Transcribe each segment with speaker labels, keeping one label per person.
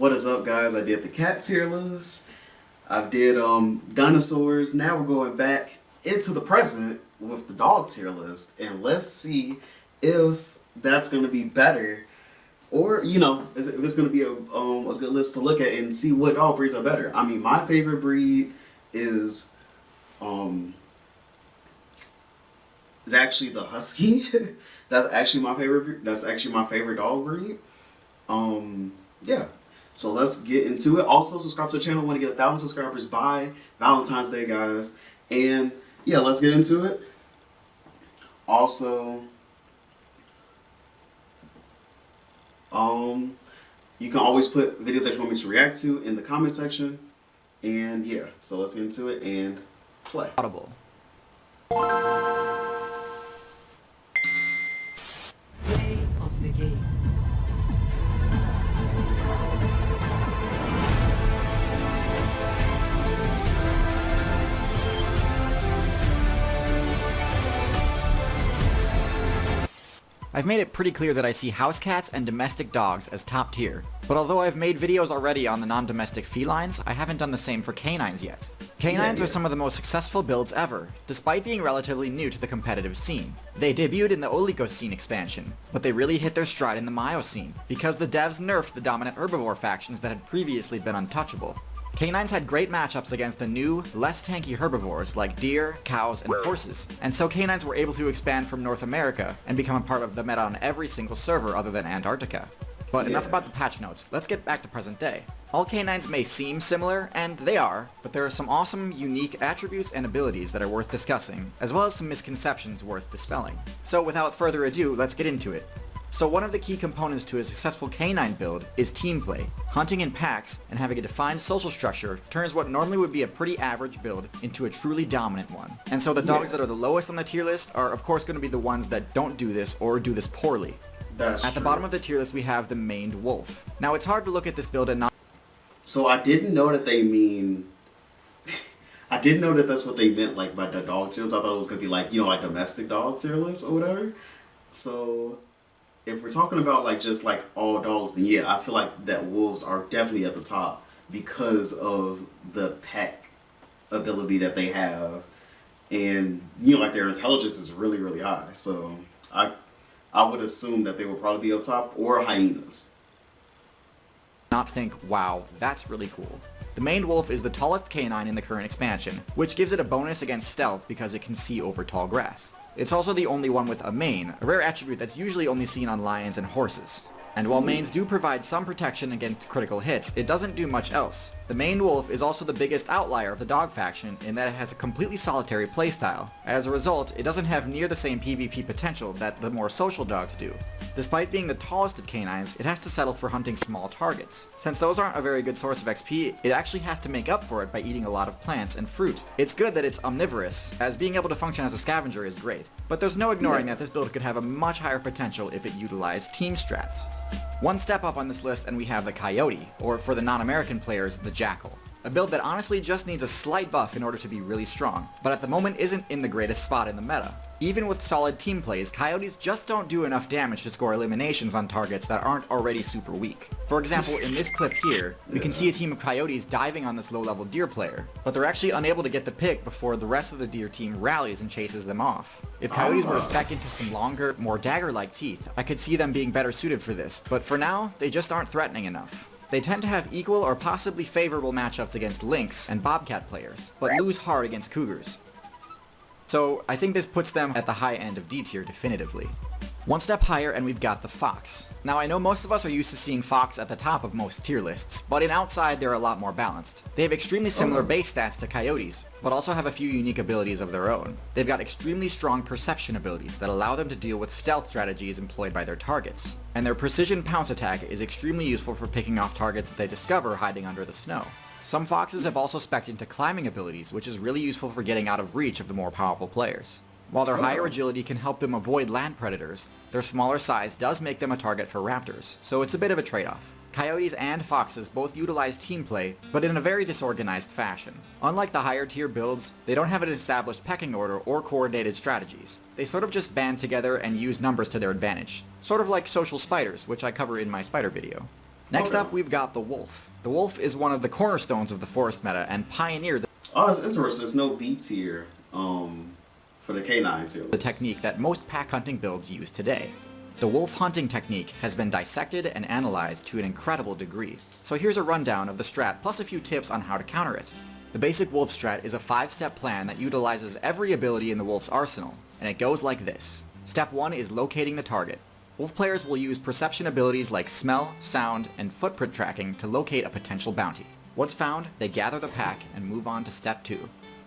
Speaker 1: What is up, guys? I did the cat tier list. I did dinosaurs. Now we're going back into the present with the dog tier list, and let's see if that's going to be better, or if it's going to be a good list to look at and see what dog breeds are better. I mean, my favorite breed is is actually the husky. That's actually my favorite. That's actually my favorite dog breed. Yeah. So let's get into it. Also, subscribe to the channel. I want to get 1,000 subscribers by Valentine's Day, guys. And yeah, let's get into it. Also, you can always put videos that you want me to react to in the comment section. And yeah, so let's get into it and play.
Speaker 2: Audible.
Speaker 3: Play of the game.
Speaker 2: I've made it pretty clear that I see house cats and domestic dogs as top tier, but although I've made videos already on the non-domestic felines, I haven't done the same for canines yet. Canines are some of the most successful builds ever, despite being relatively new to the competitive scene. They debuted in the Oligocene expansion, but they really hit their stride in the Miocene, because the devs nerfed the dominant herbivore factions that had previously been untouchable. Canines had great matchups against the new, less tanky herbivores like deer, cows, and horses, and so canines were able to expand from North America and become a part of the meta on every single server other than Antarctica. But enough about the patch notes, let's get back to present day. All canines may seem similar, and they are, but there are some awesome, unique attributes and abilities that are worth discussing, as well as some misconceptions worth dispelling. So without further ado, let's get into it. So one of the key components to a successful canine build is team play. Hunting in packs and having a defined social structure turns what normally would be a pretty average build into a truly dominant one. And so the dogs that are the lowest on the tier list are of course going to be the ones that don't do this or do this poorly. At the bottom of the tier list we have the maned wolf. Now it's hard to look at this build and not...
Speaker 1: So I didn't know that they mean... I didn't know that that's what they meant like by the dog tier list. I thought it was going to be like, like domestic dog tier list or whatever. So... if we're talking about like just like all dogs, then yeah, I feel like that wolves are definitely at the top because of the pack ability that they have, and like their intelligence is really really high. So I would assume that they would probably be up top, or hyenas.
Speaker 2: Not think, wow, that's really cool. The maned wolf is the tallest canine in the current expansion, which gives it a bonus against stealth because it can see over tall grass. It's also the only one with a mane, a rare attribute that's usually only seen on lions and horses. And while manes do provide some protection against critical hits, it doesn't do much else. The maned wolf is also the biggest outlier of the dog faction in that it has a completely solitary playstyle. As a result, it doesn't have near the same PvP potential that the more social dogs do. Despite being the tallest of canines, it has to settle for hunting small targets. Since those aren't a very good source of XP, it actually has to make up for it by eating a lot of plants and fruit. It's good that it's omnivorous, as being able to function as a scavenger is great. But there's no ignoring that this build could have a much higher potential if it utilized team strats. One step up on this list and we have the coyote, or for the non-American players, the jackal. A build that honestly just needs a slight buff in order to be really strong, but at the moment isn't in the greatest spot in the meta. Even with solid team plays, coyotes just don't do enough damage to score eliminations on targets that aren't already super weak. For example, in this clip here, we can see a team of coyotes diving on this low-level deer player, but they're actually unable to get the pick before the rest of the deer team rallies and chases them off. If coyotes were to spec into some longer, more dagger-like teeth, I could see them being better suited for this, but for now, they just aren't threatening enough. They tend to have equal or possibly favorable matchups against lynx and bobcat players, but lose hard against cougars. So I think this puts them at the high end of D tier definitively. One step higher and we've got the fox. Now I know most of us are used to seeing fox at the top of most tier lists, but in outside they're a lot more balanced. They have extremely similar base stats to coyotes, but also have a few unique abilities of their own. They've got extremely strong perception abilities that allow them to deal with stealth strategies employed by their targets. And their precision pounce attack is extremely useful for picking off targets that they discover hiding under the snow. Some foxes have also spec'd into climbing abilities, which is really useful for getting out of reach of the more powerful players. While their higher agility can help them avoid land predators, their smaller size does make them a target for raptors, so it's a bit of a trade-off. Coyotes and foxes both utilize team play, but in a very disorganized fashion. Unlike the higher tier builds, they don't have an established pecking order or coordinated strategies. They sort of just band together and use numbers to their advantage. Sort of like social spiders, which I cover in my spider video. Next
Speaker 1: Okay.
Speaker 2: up, we've got the Wolf. The Wolf is one of the cornerstones of the Forest meta and pioneered
Speaker 1: Oh, that's interesting. There's no B tier for the K9 tier.
Speaker 2: the technique that most pack hunting builds use today. The wolf hunting technique has been dissected and analyzed to an incredible degree, so here's a rundown of the strat plus a few tips on how to counter it. The basic wolf strat is a 5-step plan that utilizes every ability in the wolf's arsenal, and it goes like this. Step 1 is locating the target. Wolf players will use perception abilities like smell, sound, and footprint tracking to locate a potential bounty. Once found, they gather the pack and move on to Step 2.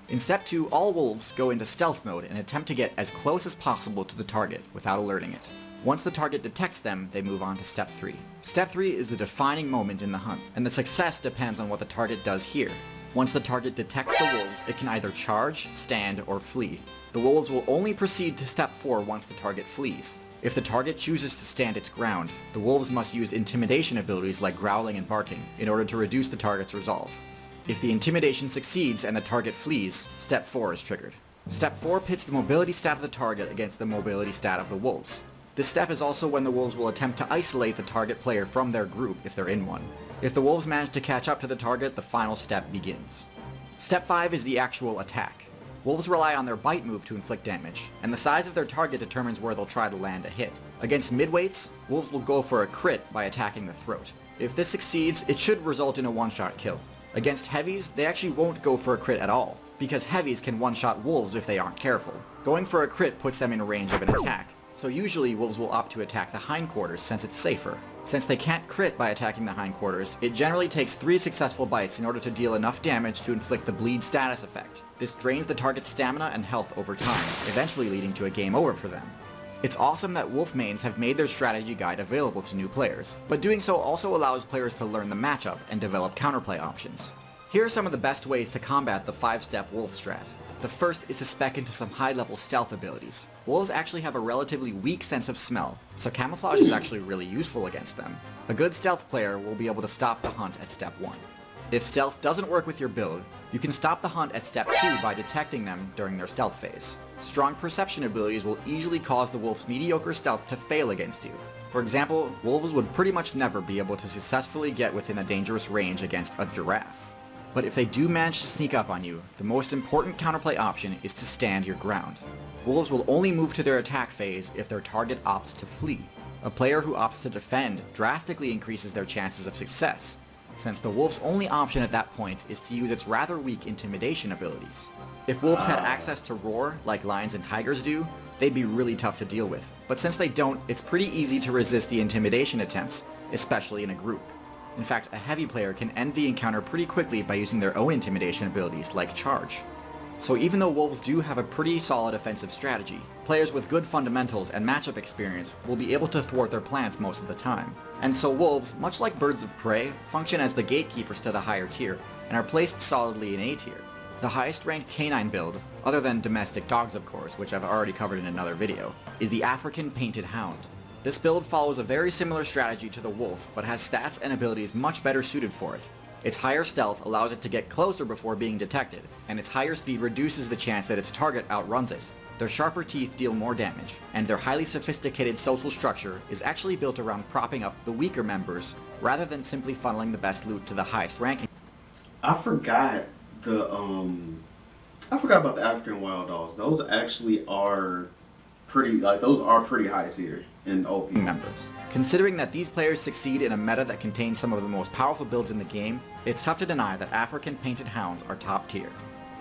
Speaker 2: In Step 2, all wolves go into stealth mode and attempt to get as close as possible to the target without alerting it. Once the target detects them, they move on to Step 3. Step 3 is the defining moment in the hunt, and the success depends on what the target does here. Once the target detects the wolves, it can either charge, stand, or flee. The wolves will only proceed to Step 4 once the target flees. If the target chooses to stand its ground, the wolves must use intimidation abilities like growling and barking in order to reduce the target's resolve. If the intimidation succeeds and the target flees, Step 4 is triggered. Step 4 pits the mobility stat of the target against the mobility stat of the wolves. This step is also when the wolves will attempt to isolate the target player from their group if they're in one. If the wolves manage to catch up to the target, the final step begins. Step 5 is the actual attack. Wolves rely on their bite move to inflict damage, and the size of their target determines where they'll try to land a hit. Against midweights, wolves will go for a crit by attacking the throat. If this succeeds, it should result in a one-shot kill. Against heavies, they actually won't go for a crit at all, because heavies can one-shot wolves if they aren't careful. Going for a crit puts them in range of an attack, so usually wolves will opt to attack the hindquarters since it's safer. Since they can't crit by attacking the hindquarters, it generally takes 3 successful bites in order to deal enough damage to inflict the bleed status effect. This drains the target's stamina and health over time, eventually leading to a game over for them. It's awesome that wolf mains have made their strategy guide available to new players, but doing so also allows players to learn the matchup and develop counterplay options. Here are some of the best ways to combat the 5-step wolf strat. The first is to spec into some high-level stealth abilities. Wolves actually have a relatively weak sense of smell, so camouflage is actually really useful against them. A good stealth player will be able to stop the hunt at Step 1. If stealth doesn't work with your build, you can stop the hunt at Step 2 by detecting them during their stealth phase. Strong perception abilities will easily cause the wolf's mediocre stealth to fail against you. For example, wolves would pretty much never be able to successfully get within a dangerous range against a giraffe. But if they do manage to sneak up on you, the most important counterplay option is to stand your ground. Wolves will only move to their attack phase if their target opts to flee. A player who opts to defend drastically increases their chances of success, since the wolf's only option at that point is to use its rather weak intimidation abilities. If wolves had access to roar, like lions and tigers do, they'd be really tough to deal with. But since they don't, it's pretty easy to resist the intimidation attempts, especially in a group. In fact, a heavy player can end the encounter pretty quickly by using their own intimidation abilities, like charge. So even though wolves do have a pretty solid offensive strategy, players with good fundamentals and matchup experience will be able to thwart their plans most of the time. And so wolves, much like birds of prey, function as the gatekeepers to the higher tier, and are placed solidly in A tier. The highest ranked canine build, other than domestic dogs of course, which I've already covered in another video, is the African Painted Hound. This build follows a very similar strategy to the wolf, but has stats and abilities much better suited for it. Its higher stealth allows it to get closer before being detected, and its higher speed reduces the chance that its target outruns it. Their sharper teeth deal more damage, and their highly sophisticated social structure is actually built around propping up the weaker members, rather than simply funneling the best loot to the highest ranking.
Speaker 1: I forgot about the African wild dogs. Those actually are pretty high tier in OP
Speaker 2: members. Considering that these players succeed in a meta that contains some of the most powerful builds in the game, it's tough to deny that African Painted Hounds are top tier.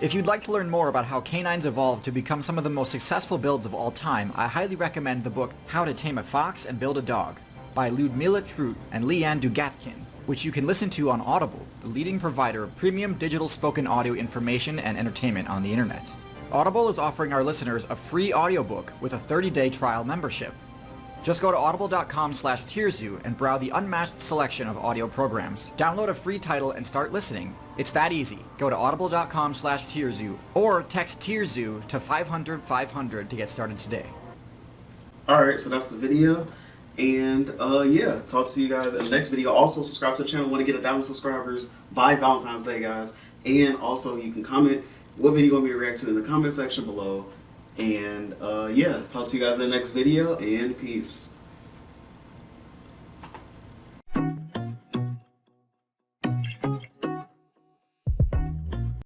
Speaker 2: If you'd like to learn more about how canines evolved to become some of the most successful builds of all time, I highly recommend the book How to Tame a Fox and Build a Dog by Ludmila Trut and Leanne Dugatkin, which you can listen to on Audible, the leading provider of premium digital spoken audio information and entertainment on the internet. Audible is offering our listeners a free audiobook with a 30-day trial membership. Just go to audible.com/tierzoo and browse the unmatched selection of audio programs. Download a free title and start listening. It's that easy. Go to audible.com/tierzoo or text tierzoo to 500-500 to get started today.
Speaker 1: Alright, so that's the video. And yeah, talk to you guys in the next video. Also subscribe to the channel. Want to get 1,000 subscribers by Valentine's Day, guys. And also you can comment what video you want me to react to in the comment section below. And yeah, talk to you guys in the next video, and peace.